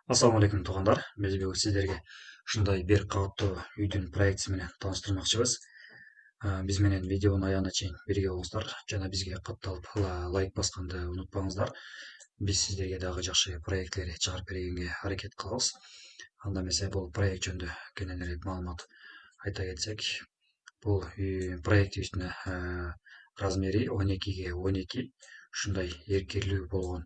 Assalamu алейкум туугандар. Биз бүгүн сиздерге ушундай бир кабаттуу үйдүн проектиси менен тааныштырмакчыбыз. Биз менен видеонун аягына чейин бирге болуңуздар жана бизге катталып лайк басканды унутпаңыздар. Биз сиздерге дагы жакшы проектлер чыгарып бергенге аракет кылабыз. Анда эмесе бул проект жөнүндө кененирээк маалымат айта кетсек, бул проектибиздин размери 12x12 ушундай эркерлүү болгон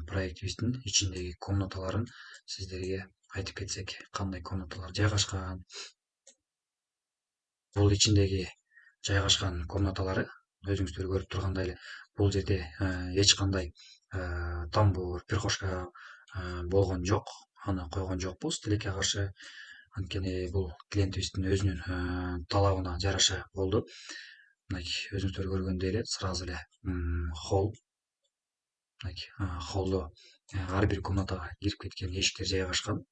проектибиздин ичиндеги комнаталарын сиздерге айтып кетсек, кандай комнаталар жайгашкан. Бул ичиндеги жайгашкан комнаталары өзүңүздөр көрүп тургандай эле бул жерде эч кандай тамбур, перхошка болгон жок. Аны койгон жокпуз тилекке каршы. Анткени бул клиентибиздин өзүнүн талабына жараша болду. Мынакей өзүңүздөр көргөндөй эле сразу эле холл. Холлдо ар бир комнатага кирип кеткен эшиктер жайгашкан.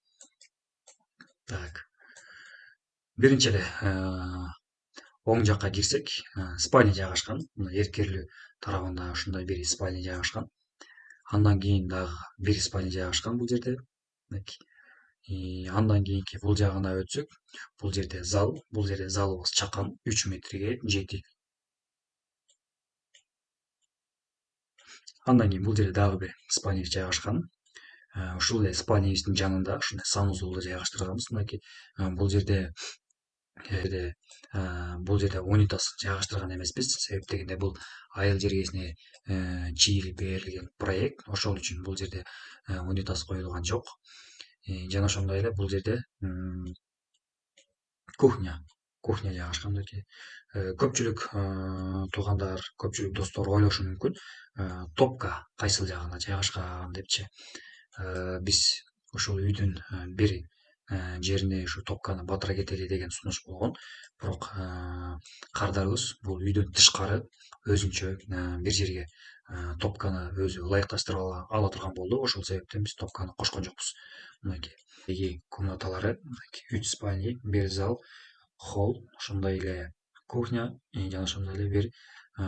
Так. Биринчи эле оң жакка кирсек, спальня жайгашкан. Мына эркерлүү тарабында ушундай бир спальня жайгашкан. Андан кийин дагы бир спальня жайгашкан бул жерде. Андан кийинки бул жагына өтсөк, бул жерде зал. Бул жерде залыбыз чакан 3 метрге жетик. Андан кийин бул жерде дагы бир спальня жайгашкан. Ушул эле спальнябыздын жанында ушундай санузулду жайгаштырганбыз. Мынакей бул жерде унитаз жайгаштырган эмеспиз. Себеп дегенде бул айыл жергесине чийилип берилген проект. Ошол үчүн бул жерде унитаз коюлган жок. Жана ошондой эле бул жерде кухня жайгашкан. Мынакей көпчүлүк туугандар, көпчүлүк достор ойлошу мүмкүн, топка кайсыл жагына жайгашкан депчи. Биз ушул үйдүн бир жерине ушу топканы батыра кетели деген сунуш болгон. Бирок кардарыбыз бул үйдөн тышкары өзүнчө бир жерге топканы өзү ылайыкташтырып ала турган болду. Ошол себептен биз топканы кошкон жокпуз. Мынакей комнаталары 3 спальня, бир зал, холл, ошондой эле кухня жана ошондой эле бир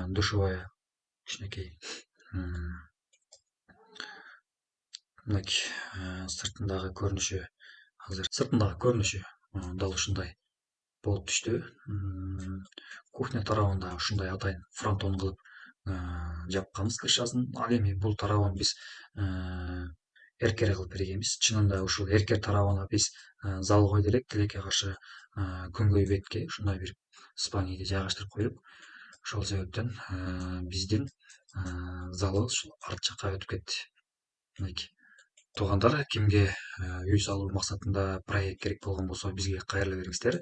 душевая. Кичинекей. Мынакей сыртындагы көрүнүшү дал ушундай болуп түштү. Кухня тарабында ушундай атайын фронтон кылып жапканбыз крышасын. Ал эми бул тарабын биз эркер кылып бергенбиз. Чынында ушул эркер тарабына биз зал койду элек, тилекке каршы күнгөй бетке ушундай бир спальняды жайгаштырып койдук. Ошол себептен биздин залыбыз ушул арт жакка өтүп кетти. Мынакей туугандар, кимге үй салуу максатында проект керек болгон болсо бизге кайрыла бериңиздер.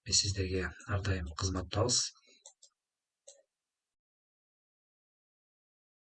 Биз сиздерге ар дайым кызматтабыз.